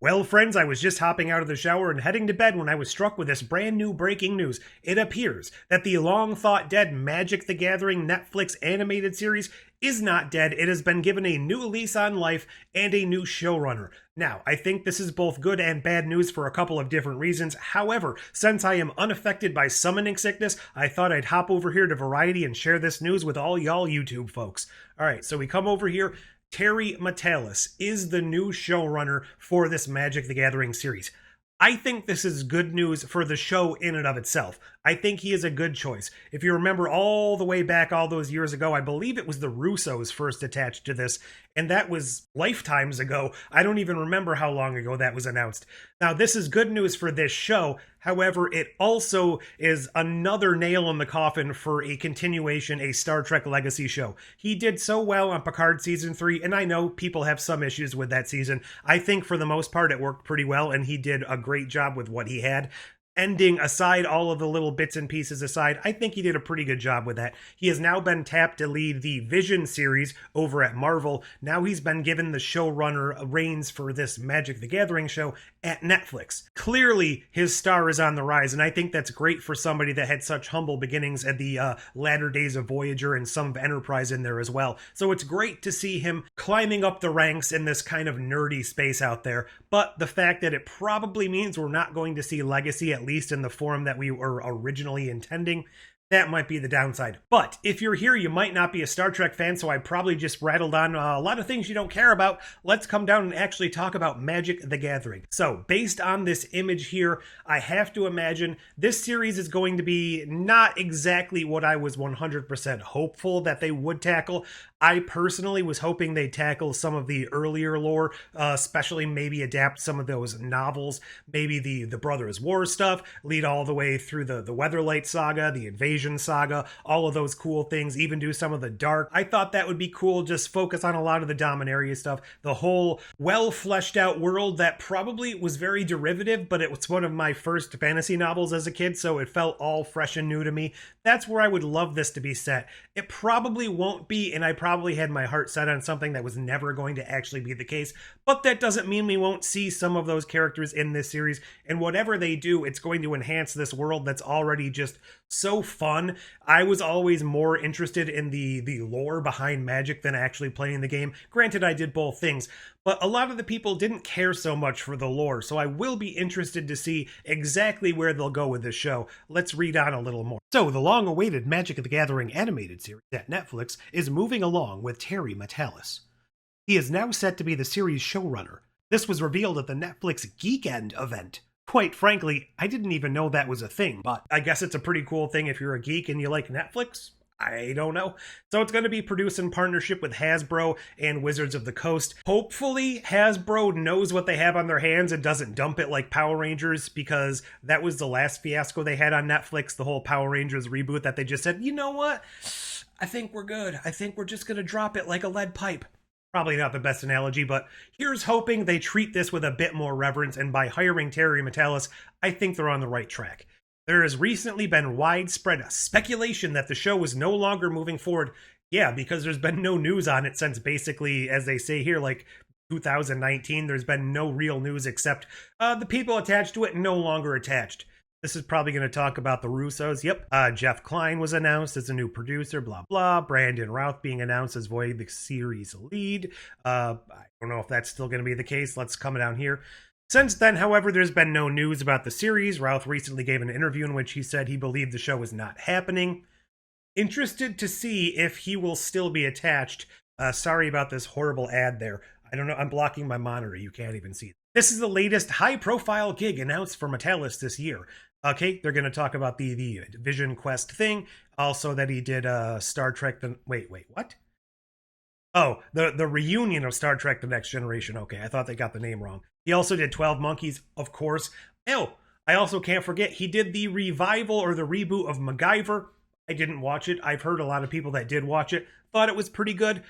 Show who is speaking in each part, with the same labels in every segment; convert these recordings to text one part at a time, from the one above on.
Speaker 1: Well, friends, I was just hopping out of the shower and heading to bed when I was struck with this brand new breaking news. It appears that the long thought dead Magic the Gathering Netflix animated series is not dead. It has been given a new lease on life and a new showrunner. Now, I think this is both good and bad news for a couple of different reasons. However, since I am unaffected by summoning sickness, I thought I'd hop over here to Variety and share this news with all y'all YouTube folks. Alright, so we come over here. Terry Matalas is the new showrunner for this Magic the Gathering series. I think this is good news for the show in and of itself. I think he is a good choice. If you remember all the way back all those years ago, I believe it was the Russos first attached to this, and that was lifetimes ago. I don't even remember how long ago that was announced. Now, this is good news for this show. However, it also is another nail in the coffin for a continuation, a Star Trek Legacy show. He did so well on Picard Season 3, and I know people have some issues with that season. I think for the most part it worked pretty well, and he did a great job with what he had. Ending aside, all of the little bits and pieces aside, I think he did a pretty good job with that. He has now been tapped to lead the Vision series over at Marvel. Now he's been given the showrunner reins for this Magic the Gathering show at Netflix. Clearly, his star is on the rise, and I think that's great for somebody that had such humble beginnings at the latter days of Voyager and some of Enterprise in there as well. So it's great to see him climbing up the ranks in this kind of nerdy space out there. But the fact that it probably means we're not going to see Legacy, at least in the form that we were originally intending, that might be the downside. But if you're here, you might not be a Star Trek fan, so I probably just rattled on a lot of things you don't care about. Let's come down and actually talk about Magic the Gathering. So, based on this image here, I have to imagine this series is going to be not exactly what I was 100% hopeful that they would tackle. I personally was hoping they'd tackle some of the earlier lore, especially maybe adapt some of those novels, maybe the Brothers' War stuff, lead all the way through the Weatherlight saga, the Invasion saga, all of those cool things, even do some of the dark. I thought that would be cool, just focus on a lot of the Dominaria stuff, the whole well-fleshed out world that probably was very derivative, but it was one of my first fantasy novels as a kid, so it felt all fresh and new to me. That's where I would love this to be set. It probably won't be, and I probably had my heart set on something that was never going to actually be the case, but that doesn't mean we won't see some of those characters in this series, and whatever they do, it's going to enhance this world that's already just so fun. I was always more interested in the lore behind Magic than actually playing the game. Granted, I did both things, but a lot of the people didn't care so much for the lore, so I will be interested to see exactly where they'll go with this show. Let's read on a little more. So, the long-awaited Magic the Gathering animated series at Netflix is moving along with Terry Matalas. He is now set to be the series showrunner. This was revealed at the Netflix Geekend event. Quite frankly, I didn't even know that was a thing, but I guess it's a pretty cool thing if you're a geek and you like Netflix. I don't know. So it's going to be produced in partnership with Hasbro and Wizards of the Coast. Hopefully Hasbro knows what they have on their hands and doesn't dump it like Power Rangers, because that was the last fiasco they had on Netflix, the whole Power Rangers reboot, that they just said, you know what? I think we're good. I think we're just going to drop it like a lead pipe. Probably not the best analogy, but here's hoping they treat this with a bit more reverence, and by hiring Terry Matalas, I think they're on the right track. There has recently been widespread speculation that the show is no longer moving forward. Yeah, because there's been no news on it since basically, as they say here, like 2019. There's been no real news except the people attached to it no longer attached. This is probably going to talk about the Russos. Yep. Jeff Klein was announced as a new producer, blah, blah. Brandon Routh being announced as Voyager the series lead. I don't know if that's still going to be the case. Let's come down here. Since then, however, there's been no news about the series. Routh recently gave an interview in which he said he believed the show was not happening. Interested to see if he will still be attached. Sorry about this horrible ad there. I don't know. I'm blocking my monitor. You can't even see it. This is the latest high-profile gig announced for Matalas this year. Okay, they're going to talk about the Vision Quest thing. Also that he did Star Trek... Wait, what? Oh, the reunion of Star Trek The Next Generation. Okay, I thought they got the name wrong. He also did 12 Monkeys, of course. Oh, I also can't forget, he did the revival or the reboot of MacGyver. I didn't watch it. I've heard a lot of people that did watch it. Thought it was pretty good.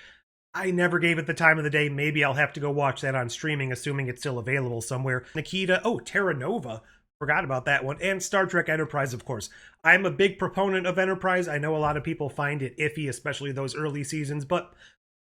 Speaker 1: I never gave it the time of the day. Maybe I'll have to go watch that on streaming, assuming it's still available somewhere. Nikita, Terra Nova. Forgot about that one. And Star Trek Enterprise, of course. I'm a big proponent of Enterprise. I know a lot of people find it iffy, especially those early seasons, but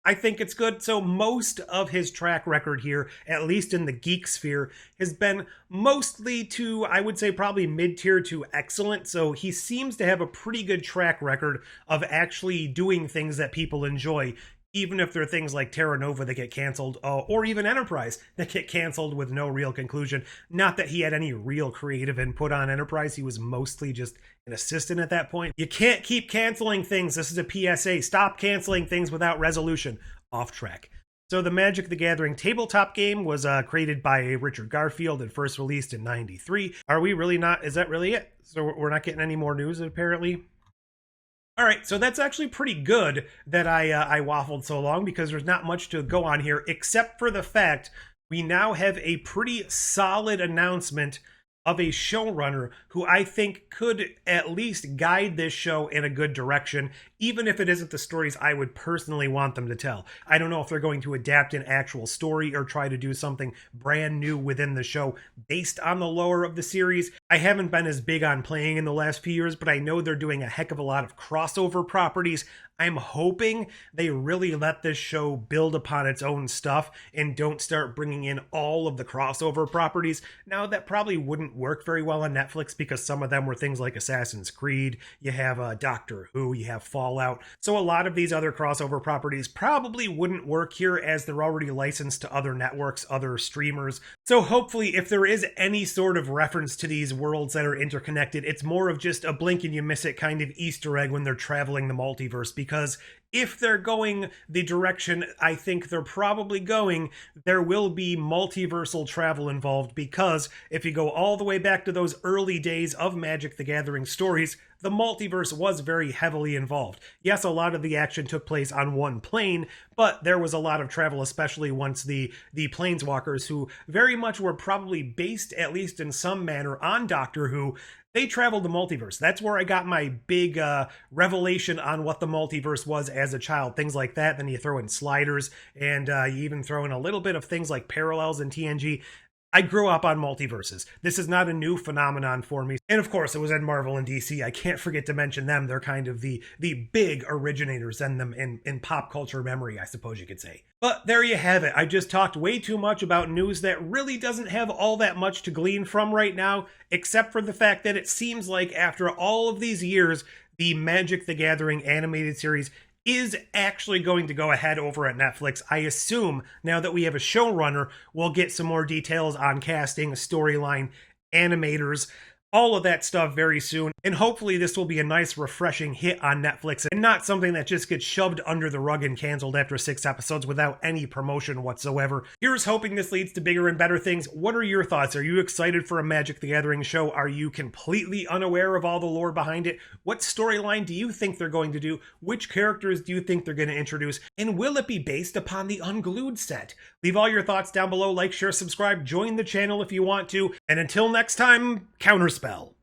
Speaker 1: I think it's good. So most of his track record here, at least in the geek sphere, has been mostly to, I would say, probably mid-tier to excellent. So he seems to have a pretty good track record of actually doing things that people enjoy, even if they're things like Terra Nova that get canceled, or even Enterprise that get canceled with no real conclusion. Not that he had any real creative input on Enterprise. He was mostly just an assistant at that point. You can't keep canceling things. This is a PSA. Stop canceling things without resolution. Off track. So the Magic the Gathering tabletop game was created by Richard Garfield and first released in '93. Are we really not? Is that really it? So we're not getting any more news, apparently? All right, so that's actually pretty good that I waffled so long, because there's not much to go on here except for the fact we now have a pretty solid announcement of a showrunner who I think could at least guide this show in a good direction, even if it isn't the stories I would personally want them to tell. I don't know if they're going to adapt an actual story or try to do something brand new within the show based on the lore of the series. I haven't been as big on playing in the last few years, but I know they're doing a heck of a lot of crossover properties. I'm hoping they really let this show build upon its own stuff and don't start bringing in all of the crossover properties. Now, that probably wouldn't work very well on Netflix, because some of them were things like Assassin's Creed, you have Doctor Who, you have Fallout. So a lot of these other crossover properties probably wouldn't work here, as they're already licensed to other networks, other streamers. So hopefully, if there is any sort of reference to these worlds that are interconnected, it's more of just a blink and you miss it kind of Easter egg when they're traveling the multiverse. Because if they're going the direction I think they're probably going, there will be multiversal travel involved, because if you go all the way back to those early days of Magic the Gathering stories, the multiverse was very heavily involved. Yes, a lot of the action took place on one plane, but there was a lot of travel, especially once the Planeswalkers, who very much were probably based, at least in some manner, on Doctor Who, they traveled the multiverse. That's where I got my big revelation on what the multiverse was as a child. Things like that. Then you throw in sliders, and you even throw in a little bit of things like parallels in TNG. I grew up on multiverses. This is not a new phenomenon for me. And of course, it was in Marvel and DC. I can't forget to mention them. They're kind of the big originators in them in pop culture memory, I suppose you could say. But there you have it. I just talked way too much about news that really doesn't have all that much to glean from right now, except for the fact that it seems like after all of these years, the Magic the Gathering animated series is actually going to go ahead over at Netflix. I assume now that we have a showrunner, we'll get some more details on casting, storyline, animators, all of that stuff very soon. And hopefully this will be a nice, refreshing hit on Netflix, and not something that just gets shoved under the rug and canceled after 6 episodes without any promotion whatsoever. Here's hoping this leads to bigger and better things. What are your thoughts? Are you excited for a Magic the Gathering show? Are you completely unaware of all the lore behind it? What storyline do you think they're going to do? Which characters do you think they're going to introduce? And will it be based upon the Unglued set? Leave all your thoughts down below. Like, share, subscribe, join the channel if you want to. And until next time, Counterspell.